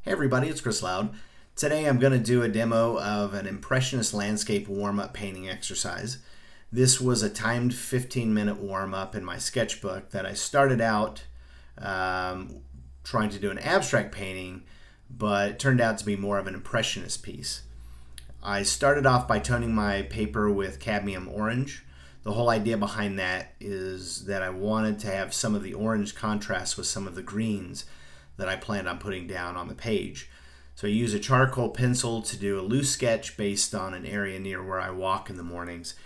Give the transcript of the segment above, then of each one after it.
Hey everybody, it's Chris Loud. Today I'm going to do a demo of an Impressionist landscape warm-up painting exercise. This was a timed 15-minute warm-up in my sketchbook that I started out trying to do an abstract painting, but it turned out to be more of an Impressionist piece. I started off by toning my paper with cadmium orange. The whole idea behind that is that I wanted to have some of the orange contrast with some of the greens that I planned on putting down on the page. So I use a charcoal pencil to do a loose sketch based on an area near where I walk in the mornings,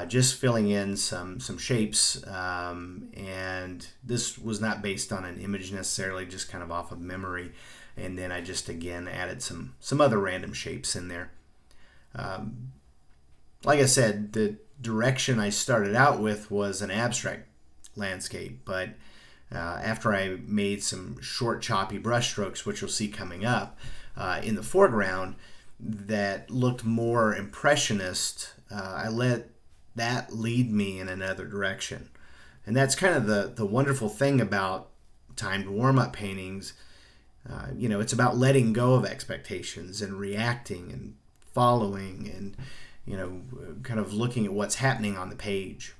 just filling in some shapes, and this was not based on an image necessarily, just kind of off of memory. And then I just again added some other random shapes in there. Like I said, the direction I started out with was an abstract landscape, but after I made some short choppy brush strokes, which you'll see coming up in the foreground, that looked more impressionist, I let that lead me in another direction. And that's kind of the wonderful thing about timed warm-up paintings. It's about letting go of expectations and reacting and following and kind of looking at what's happening on the page.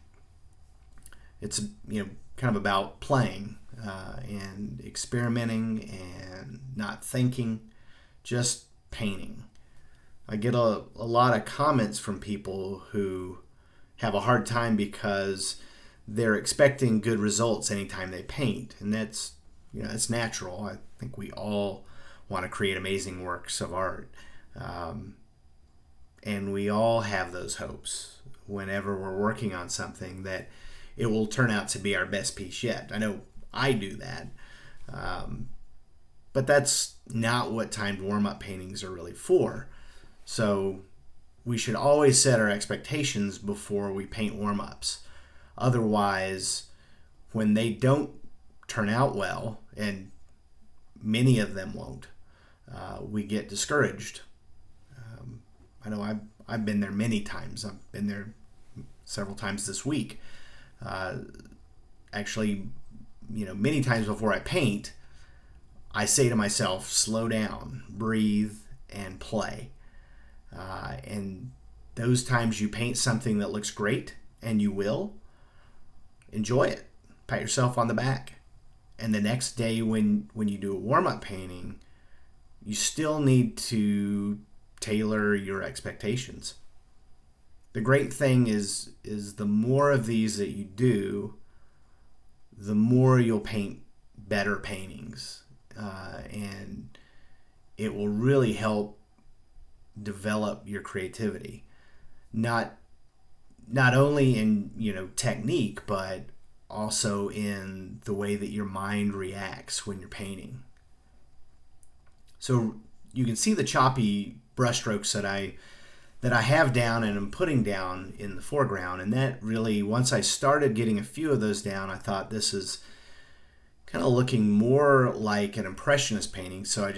It's kind of about playing and experimenting and not thinking, just painting. I get a lot of comments from people who have a hard time because they're expecting good results anytime they paint, and that's natural. I think we all want to create amazing works of art, and we all have those hopes whenever we're working on something that it will turn out to be our best piece yet. I know I do that. But that's not what timed warm-up paintings are really for. So we should always set our expectations before we paint warm-ups. Otherwise, when they don't turn out well, and many of them won't, we get discouraged. I know I've been there many times. I've been there several times this week. Actually, many times before I paint, I say to myself, slow down, breathe, and play. And those times you paint something that looks great, and you will, enjoy it. Pat yourself on the back. And the next day when you do a warm-up painting, you still need to tailor your expectations. The great thing is the more of these that you do, the more you'll paint better paintings, and it will really help develop your creativity. Not only in technique, but also in the way that your mind reacts when you're painting. So you can see the choppy brush strokes that I have down and I'm putting down in the foreground, and that really, once I started getting a few of those down, I thought this is kind of looking more like an Impressionist painting, so I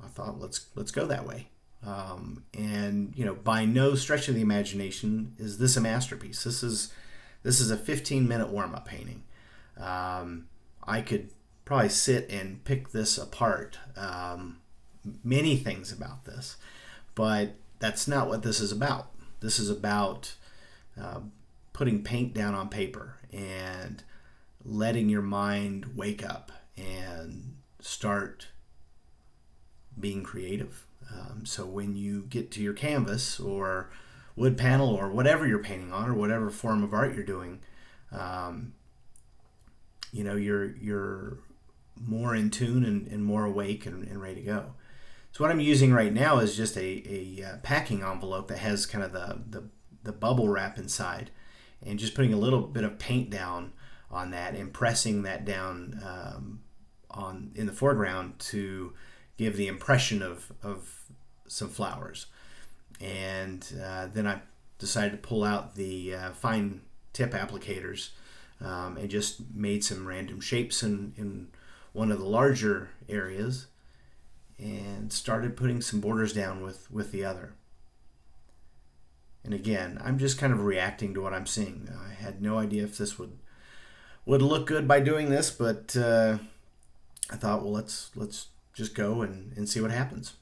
thought let's go that way. And by no stretch of the imagination is this a masterpiece. This is a 15-minute warm-up painting. I could probably sit and pick this apart, many things about this, but that's not what this is about. This is about putting paint down on paper and letting your mind wake up and start being creative. So when you get to your canvas or wood panel or whatever you're painting on or whatever form of art you're doing, you're more in tune and more awake and ready to go. So what I'm using right now is just a packing envelope that has kind of the bubble wrap inside, and just putting a little bit of paint down on that and pressing that down in the foreground to give the impression of some flowers. And then I decided to pull out the fine tip applicators and just made some random shapes in one of the larger areas, and started putting some borders down with the other. And again, I'm just kind of reacting to what I'm seeing. I had no idea if this would look good by doing this, but I thought, well, let's just go and see what happens.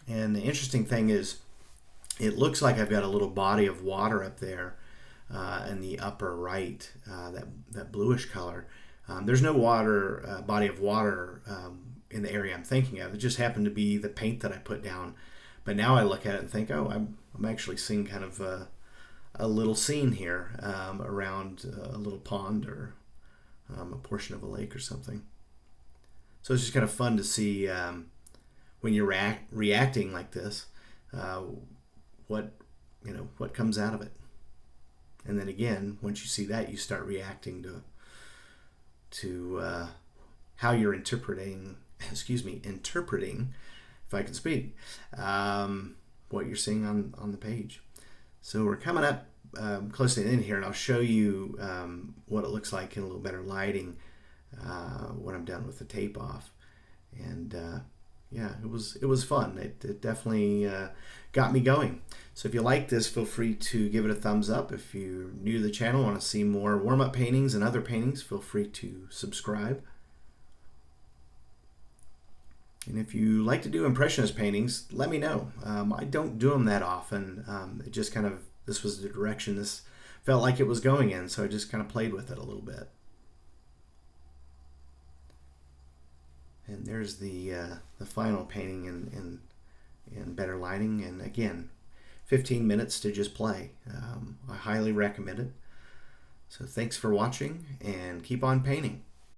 And the interesting thing is, it looks like I've got a little body of water up there in the upper right, that bluish color. There's no body of water in the area I'm thinking of. It just happened to be the paint that I put down. But now I look at it and think, oh, I'm actually seeing kind of a little scene here around a little pond or a portion of a lake or something. So it's just kind of fun to see when you're reacting like this, what comes out of it. And then again, once you see that, you start reacting to how you're interpreting, if I can speak, what you're seeing on the page. So we're coming up close to the end here, and I'll show you what it looks like in a little better lighting when I'm done with the tape off. And yeah, it was fun. It definitely got me going. So if you like this, feel free to give it a thumbs up. If you're new to the channel, want to see more warm-up paintings and other paintings, feel free to subscribe. And if you like to do Impressionist paintings, let me know. I don't do them that often. It just kind of, this was the direction this felt like it was going in, so I just kind of played with it a little bit. And there's the final painting in better lighting. And again, 15 minutes to just play. I highly recommend it. So thanks for watching, and keep on painting.